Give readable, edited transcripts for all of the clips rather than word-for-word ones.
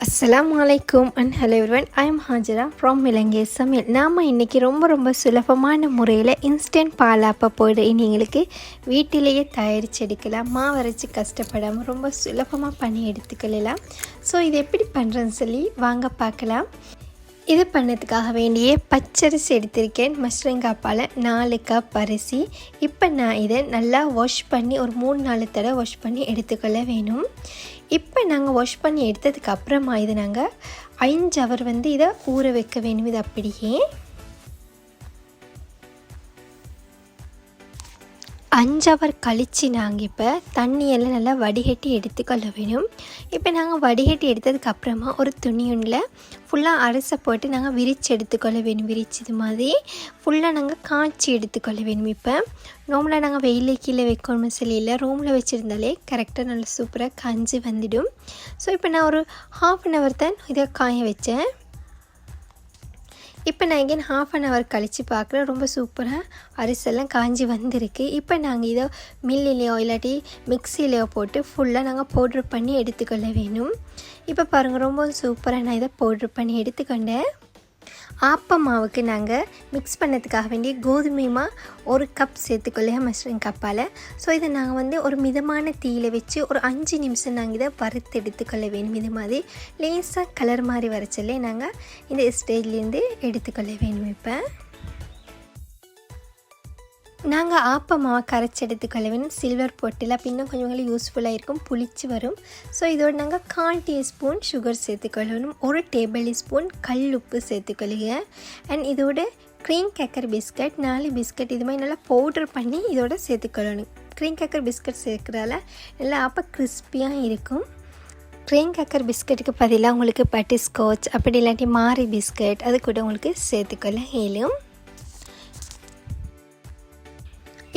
Assalamualaikum and hello everyone. I am Hajira from இலங்கை சமையல். நாம் இன்றைக்கி ரொம்ப சுலபமான முறையில் இன்ஸ்டன்ட் பால் ஆப்பம் போய்டு நீங்களுக்கு வீட்டிலேயே தயாரித்து எடுக்கலாம். மாவரைச்சி கஷ்டப்படாமல் ரொம்ப சுலபமாக பண்ணி எடுத்துக்கலாம். ஸோ இது எப்படி பண்ணுறேன்னு சொல்லி வாங்க பார்க்கலாம். இது பண்ணதுக்காக வேண்டிய பச்சரிசி எடுத்திருக்கேன். மஷ்ரங்காய் பால் 4 கப் அரிசி. இப்போ நான் இதை நல்லா வாஷ் பண்ணி ஒரு 3-4 தடவை வாஷ் பண்ணி எடுத்துக்கொள்ள வேணும். இப்போ நாங்கள் வாஷ் பண்ணி எடுத்ததுக்கு அப்புறமா இது நாங்கள் 5 ஹவர் இதை ஊற வைக்க வேணும். இது அப்படியே 5 ஹவர் கழித்து நாங்கள் இப்போ தண்ணியெல்லாம் நல்லா வடிகட்டி எடுத்துக்கொள்ள வேணும். இப்போ நாங்கள் வடிகட்டி எடுத்ததுக்கு அப்புறமா ஒரு துணியில் ஃபுல்லாக அரிசை போட்டு நாங்கள் விரித்து எடுத்துக்கொள்ள வேணும். விரிச்சது மாதிரி ஃபுல்லாக நாங்கள் காய்ச்சி எடுத்துக்கொள்ள வேணும். இப்போ ரூமில் நாங்கள் வெயிலே கீழே வைக்கணும்னு சொல்லி இல்லை, ரூமில் வச்சுருந்தாலே கரெக்டாக நல்லா சூப்பராக காஞ்சி வந்துடும். ஸோ இப்போ நான் ஒரு 1/2 ஹவர் தான் இதை காய வச்சேன். இப்போ நான் இங்கே 1/2 ஹவர் கழித்து பார்க்குறேன். ரொம்ப சூப்பராக அரிசெல்லாம் காஞ்சி வந்திருக்கு. இப்போ நாங்கள் இதை மில்லிலையோ இல்லாட்டி மிக்சிலையோ போட்டு ஃபுல்லாக நாங்கள் பவுட்ரு பண்ணி எடுத்துக்கொள்ள வேணும். இப்போ பாருங்கள், ரொம்ப சூப்பராக நான் இதை பவுட்ரு பண்ணி எடுத்துக்கொண்டேன். ஆப்பம் மாவுக்கு நாங்கள் மிக்ஸ் பண்ணதுக்காக வேண்டிய கோதுமை மா 1 கப் சேர்த்துக்கொள்ள மஷ்ரங்காய் பால். ஸோ இதை நாங்கள் ஒரு மிதமான தீயில் வச்சு ஒரு 5 நிமிஷம் நாங்கள் இதை வறுத்து எடுத்துக்கொள்ள வேணும். இது மாதிரி லேசாக கலர் மாதிரி வரைச்சலே நாங்கள் இந்த ஸ்டேஜ்லேருந்து எடுத்துக்கொள்ள வேணும். இப்போ நாங்கள் ஆப்பம் மாவை கரைச்சி எடுத்துக்கொள்ள வேணும். சில்வர் பொட்டில் பின்னும் கொஞ்சம் யூஸ்ஃபுல்லாக இருக்கும், புளிச்சு வரும். ஸோ இதோடு நாங்கள் 1/4 டீஸ்பூன் சுகர் சேர்த்துக்கொள்ள வேணும். 1 டேபிள் ஸ்பூன் கல் உப்பு சேர்த்துக்கொள்ளுங்க. அண்ட் இதோட க்ரீம் கேக்கர் பிஸ்கட் 4 பிஸ்கட் இது மாதிரி நல்லா பவுட்ரு பண்ணி இதோட சேர்த்துக்கொள்ளணும். க்ரீம் கேக்கர் பிஸ்கட் சேர்க்குறதால நல்லா ஆப்பம் கிறிஸ்பியாக இருக்கும். க்ரீம் கேக்கர் பிஸ்கட்டுக்கு பதிலாக உங்களுக்கு பட்டர்ஸ்காட்ச் அப்படி இல்லாட்டி மாரி பிஸ்கட் அது கூட உங்களுக்கு சேர்த்துக்கொள்ள இயலும்.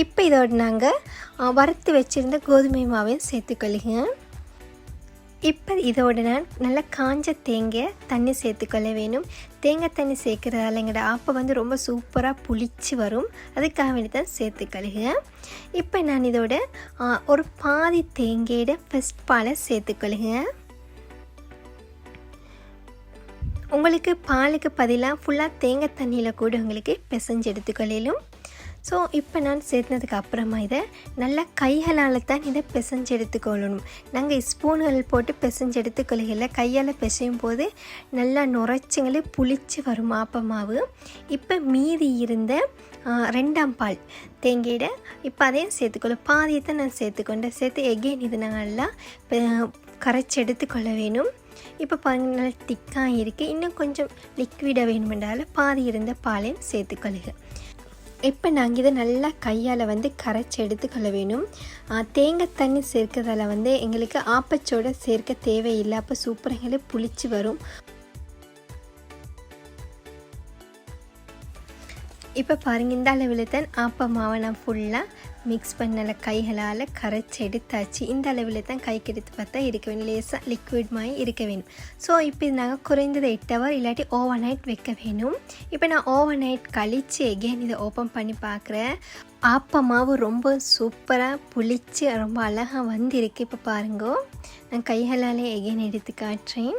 இப்போ இதோடு நாங்கள் வறுத்து வச்சுருந்த கோதுமை மாவையும் சேர்த்துக்கொள்ளுங்க. இப்போ இதோடு நான் நல்லா காஞ்ச தேங்காய் தண்ணி சேர்த்துக்கொள்ள வேணும். தேங்காய் தண்ணி சேர்க்குறதால எங்களோட ஆப்பம் ரொம்ப சூப்பராக புளிச்சு வரும். அதுக்காக வேண்டி தான் சேர்த்துக்கொள்ளுங்க. இப்போ நான் இதோட ஒரு பாதி தேங்காயோட ஃபர்ஸ்ட் பாலை சேர்த்துக்கொள்ளுங்க. உங்களுக்கு பாலுக்கு பதிலாக ஃபுல்லாக தேங்காய் தண்ணியில் கூட உங்களுக்கு பிசைஞ்சு எடுத்துக்கொள்ளும். ஸோ இப்போ நான் சேர்த்ததுக்கு அப்புறமா இதை நல்லா கைகளால் தான் இதை பிசைஞ்சு எடுத்துக்கொள்ளணும். நாங்கள் ஸ்பூன்கள் போட்டு பிசைஞ்சு எடுத்துக்கொள்ளையில் கையால் பிசையும் போது நல்லா நுரைச்சிங்களே புளிச்சு வரும் ஆப்பம் மாவு. இப்போ மீதி இருந்த 2ஆம் பால் தேங்காயிட இப்போ அதையும் சேர்த்துக்கொள்ளும். பாதியத்தை நான் சேர்த்து எகெயின் இது நாங்கள் நல்லா கரைச்சி எடுத்துக்கொள்ள வேணும். இப்போ பாருங்கள், நல்லா திக்காக இருக்குது. இன்னும் கொஞ்சம் லிக்விடாக வேணுமென்றால் பாதி இருந்த பாலையும் சேர்த்துக்கொள்ளுங்க. இப்போ நாங்கள் இதை நல்லா கையால் கரைச்சி எடுத்துக்கொள்ள வேணும். தேங்காய் தண்ணி சேர்க்கிறதால எங்களுக்கு ஆப்பச்சோடு சேர்க்க தேவையில்லை. அப்போ சூப்பராக எங்களுக்கு புளிச்சு வரும். இப்போ பாருங்கள், இந்த அளவில் தான் ஆப்பம் மாவை நான் ஃபுல்லாக மிக்ஸ் பண்ணல கைகளால் கரைச்சி எடுத்தாச்சு. இந்த அளவில் தான் கைக்கு எடுத்து பார்த்தா இருக்க வேணும், லேசாக லிக்விட் மாதிரி இருக்க வேணும். ஸோ இப்போ இது நாங்கள் குறைந்தது 8 ஹவர் இல்லாட்டி ஓவர் நைட் வைக்க வேணும். இப்போ நான் ஓவர் நைட் கழித்து எகெயின் இதை ஓப்பன் பண்ணி பார்க்குறேன். ஆப்பம் மாவு ரொம்ப சூப்பராக புளிச்சு ரொம்ப அழகாக வந்திருக்கு. இப்போ பாருங்க, நான் கைகளால் எகெயின் எடுத்து காட்டுறேன்.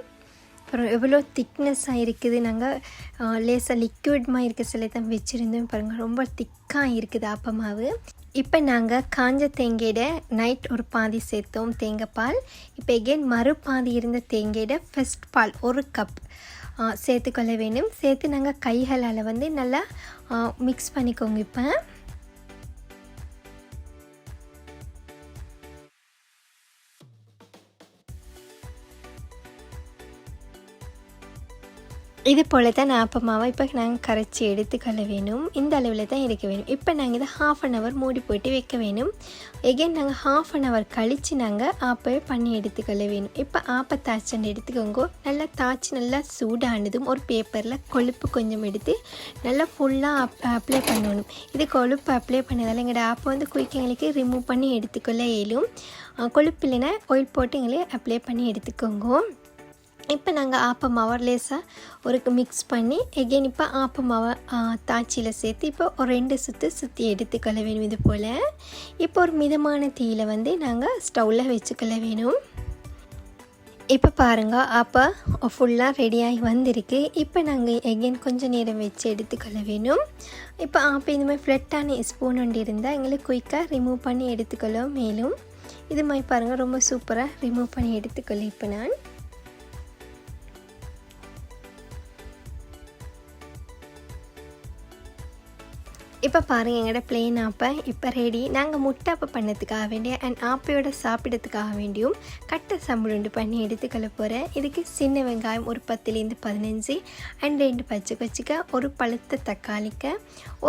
அப்புறம் எவ்வளோ திக்னஸ்ஸாக இருக்குது. நாங்கள் லேசாக லிக்விட் மாதிரி இருக்க சில தான் வச்சுருந்தோம். பாருங்கள், ரொம்ப திக்காக இருக்குது ஆப்பம் மாவு. இப்போ நாங்கள் காஞ்ச தேங்காயோட நைட் ஒரு பாதி சேர்த்தோம் தேங்காய் பால். இப்போ எகெயின் மறுபாதி இருந்த தேங்காயோட ஃபர்ஸ்ட் பால் 1 கப் சேர்த்துக்கொள்ள வேணும். சேர்த்து நாங்கள் கைகளால் நல்லா மிக்ஸ் பண்ணிக்கோங்க. இப்போ இது போல் தான் ஆப்பம் மாவை இப்போ நாங்கள் கரைச்சி எடுத்துக்கொள்ள வேணும். இந்த அளவில் தான் இருக்க வேணும். இப்போ நாங்கள் இதை 1/2 ஹவர் மூடி போட்டு வைக்க வேணும். எகெயின் நாங்கள் 1/2 ஹவர் கழித்து நாங்கள் ஆப்பை பண்ணி எடுத்துக்கொள்ள வேணும். இப்போ ஆப்பை தாய்ச்சண்டு எடுத்துக்கோங்க. நல்லா தாய்ச்சி நல்லா சூடானதும் ஒரு பேப்பரில் கொழுப்பு கொஞ்சம் எடுத்து நல்லா ஃபுல்லாக அப்ளை பண்ணணும். இது கொழுப்பு அப்ளை பண்ணதால் எங்களோட ஆப்பை குயிக்காக எங்களுக்கு ரிமூவ் பண்ணி எடுத்துக்கொள்ள இயலும். கொழுப்பு இல்லைன்னா ஆயில் போட்டு எங்களுக்கு அப்ளை பண்ணி எடுத்துக்கோங்க. இப்போ நாங்கள் ஆப்பம் மாவை லேசாக ஒரு மிக்ஸ் பண்ணி எகெயின் இப்போ ஆப்பம் மாவை தாய்ச்சியில் சேர்த்து இப்போ ஒரு 2 சுற்றி எடுத்துக்கொள்ள வேணும். இது போல் இப்போ ஒரு மிதமான தீயில் நாங்கள் ஸ்டவ்வில் வச்சுக்கொள்ள வேணும். இப்போ பாருங்கள் அப்போ ஃபுல்லாக ரெடியாகி வந்திருக்கு. இப்போ நாங்கள் எகெயின் கொஞ்சம் நேரம் வச்சு எடுத்துக்கொள்ள வேணும். இப்போ அப்போ இந்த மாதிரி ஃப்ளட்டான ஸ்பூன் ஒன்று இருந்தால் எங்களுக்கு குயிக்காக ரிமூவ் பண்ணி எடுத்துக்கொள்ளும். மேலும் இது மாதிரி பாருங்கள் ரொம்ப சூப்பராக ரிமூவ் பண்ணி எடுத்துக்கொள்ள. இப்போ நான் இப்போ பாருங்கள் எங்களோட பிளெயின் ஆப்பை இப்போ ரெடி. நாங்கள் முட்டை ஆப்பை பண்ணதுக்காக வேண்டிய அண்ட் ஆப்பையோட சாப்பிட்றதுக்காக வேண்டியும் கட்டை சம்பளுண்டு பண்ணி எடுத்துக்கொள்ள போகிறேன். இதுக்கு சின்ன வெங்காயம் ஒரு 10லேருந்து 15 அண்ட் 2 பச்சை கொச்சிக்காய், ஒரு பழுத்த தக்காளிக்காய்,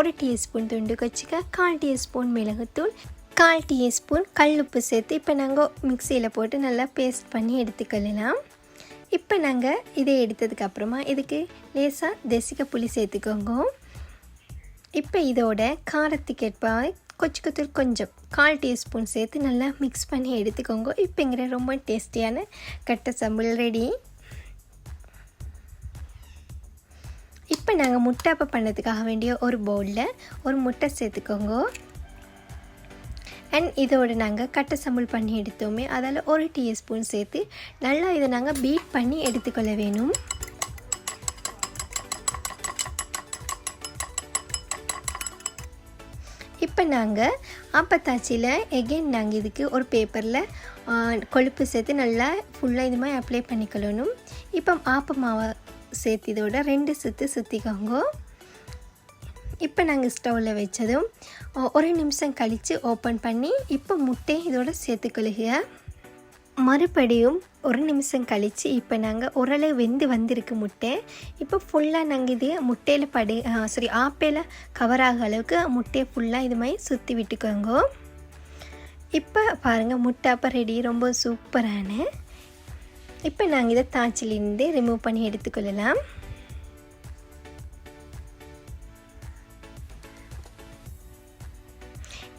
1 டீஸ்பூன் துண்டு கொச்சிக்காய், 1/4 டீஸ்பூன் மிளகுத்தூள், 1/4 டீஸ்பூன் கல்லுப்பு சேர்த்து இப்போ நாங்கள் மிக்சியில் போட்டு நல்லா பேஸ்ட் பண்ணி எடுத்துக்கொள்ளலாம். இப்போ நாங்கள் இதை எடுத்ததுக்கப்புறமா இதுக்கு லேசாக தேசிக்காய் புளி சேர்த்துக்கோங்க. இப்போ இதோட காரத்துக்கு ஏற்ப கொச்சிக்கத்தூள் கொஞ்சம் 1/4 டீஸ்பூன் சேர்த்து நல்லா மிக்ஸ் பண்ணி எடுத்துக்கோங்க. இப்போங்கிற ரொம்ப டேஸ்டியான கட்டை சம்பல் ரெடி. இப்போ நாங்கள் முட்டை அப்போ பண்ணதுக்காக வேண்டிய ஒரு பவுலில் ஒரு முட்டை சேர்த்துக்கோங்க. அண்ட் இதோடு நாங்கள் கட்டை சம்பல் பண்ணி எடுத்தோமே அதில் 1 டீஸ்பூன் சேர்த்து நல்லா இதை நாங்கள் பீட் பண்ணி எடுத்துக்கொள்ள வேணும். இப்போ நாங்கள் ஆப்பத்தாச்சியில் எகெயின் நாங்கள் இதுக்கு ஒரு பேப்பரில் கொழுப்பு சேர்த்து நல்லா ஃபுல்லாக இது மாதிரி அப்ளை பண்ணிக்கொள்ளணும். இப்போ ஆப்ப மாவை சேர்த்து இதோட 2 சுற்று சுற்றிக்கோங்க. இப்போ நாங்கள் ஸ்டவ்வில் வச்சதும் 1 நிமிஷம் கழித்து ஓப்பன் பண்ணி இப்போ முட்டை இதோட சேர்த்துக்கொள்ளுக. மறுபடியும் 1 நிமிஷம் கழித்து இப்போ நாங்கள் ஓரளவு வெந்து வந்திருக்கு முட்டை. இப்போ ஃபுல்லாக நாங்கள் இது முட்டையில் ஆப்பையில் கவர் ஆக அளவுக்கு முட்டையை ஃபுல்லாக இது மாதிரி சுற்றி விட்டுக்கோங்க. இப்போ பாருங்கள் முட்டை அப்போ ரெடி, ரொம்ப சூப்பரான. இப்போ நாங்கள் இதை தாச்சிலேருந்து ரிமூவ் பண்ணி எடுத்துக்கொள்ளலாம்.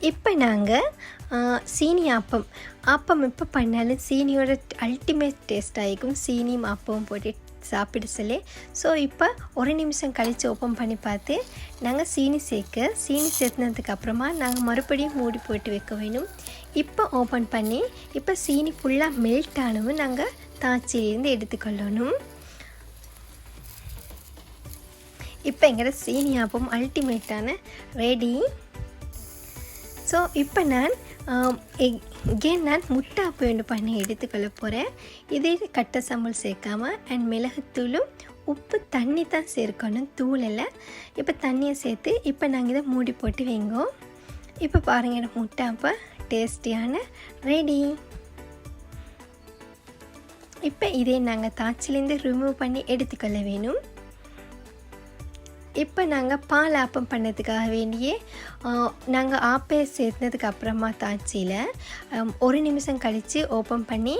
இப்போ நாங்கள் சீனி ஆப்பம் இப்போ பண்ணாலும் சீனியோட அல்டிமேட் டேஸ்ட் ஆகிக்கும். சீனியும் ஆப்பமும் போட்டு சாப்பிட சொல்லி. ஸோ இப்போ 1 நிமிஷம் கழித்து ஓப்பன் பண்ணி பார்த்து நாங்கள் சீனி சேர்த்துனதுக்கப்புறமா நாங்கள் மறுபடியும் மூடி போட்டு வைக்க வேணும். இப்போ ஓப்பன் பண்ணி இப்போ சீனி ஃபுல்லாக மெல்ட் ஆனவும் நாங்கள் தாச்சிலேருந்து எடுத்துக்கொள்ளணும். இப்போ எங்களோட சீனி ஆப்பம் அல்டிமேட்டான ரெடி. ஸோ இப்போ நான் முட்டை அப்பம் ஒன்று பண்ணி எடுத்துக்கொள்ள போகிறேன். இதே கட்டை சம்பல் சேர்க்காமல் அண்ட் மிளகுத்தூளும் உப்பு தண்ணி தான் சேர்க்கணும், தூளில். இப்போ தண்ணியை சேர்த்து இப்போ நாங்கள் இதை மூடி போட்டு வைங்கோ. இப்போ பாருங்கள் எனக்கு முட்டை அப்பம் டேஸ்டியான ரெடி. இப்போ இதே நாங்கள் தாச்சிலேருந்து ரிமூவ் பண்ணி எடுத்துக்கொள்ள வேணும். இப்போ நாங்கள் பால் ஆப்பம் பண்ணதுக்காக வேண்டியே நாங்கள் ஆப்பை சேர்த்ததுக்கு அப்புறமா தாச்சியில் 1 நிமிஷம் கழித்து ஓப்பன் பண்ணி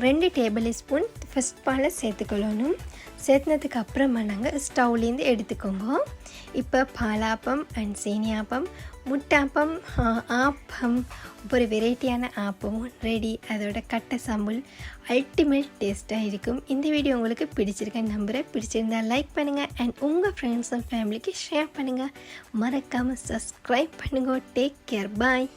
2 டேபிள் ஸ்பூன் ஃபஸ்ட் பாலை சேர்த்துக்கொள்ளணும். சேர்த்துனதுக்கு அப்புறமா நாங்கள் ஸ்டவ்லேருந்து எடுத்துக்கோங்க. இப்போ பாலாப்பம் அண்ட் சீனி ஆப்பம், முட்டாப்பம், ஆப்பம், ஒரு வெரைட்டியான ஆப்பமும் ரெடி. அதோட கட்டை சம்பல் அல்டிமேட் டேஸ்ட்டாக இருக்கும். இந்த வீடியோ உங்களுக்கு பிடிச்சிருக்கேன் நம்புகிறேன். பிடிச்சிருந்தால் லைக் பண்ணுங்கள் அண்ட் உங்கள் ஃப்ரெண்ட்ஸ் அண்ட் ஃபேமிலிக்கு ஷேர் பண்ணுங்கள். மறக்காமல் சப்ஸ்கிரைப் பண்ணுங்க. டேக் கேர், பாய்.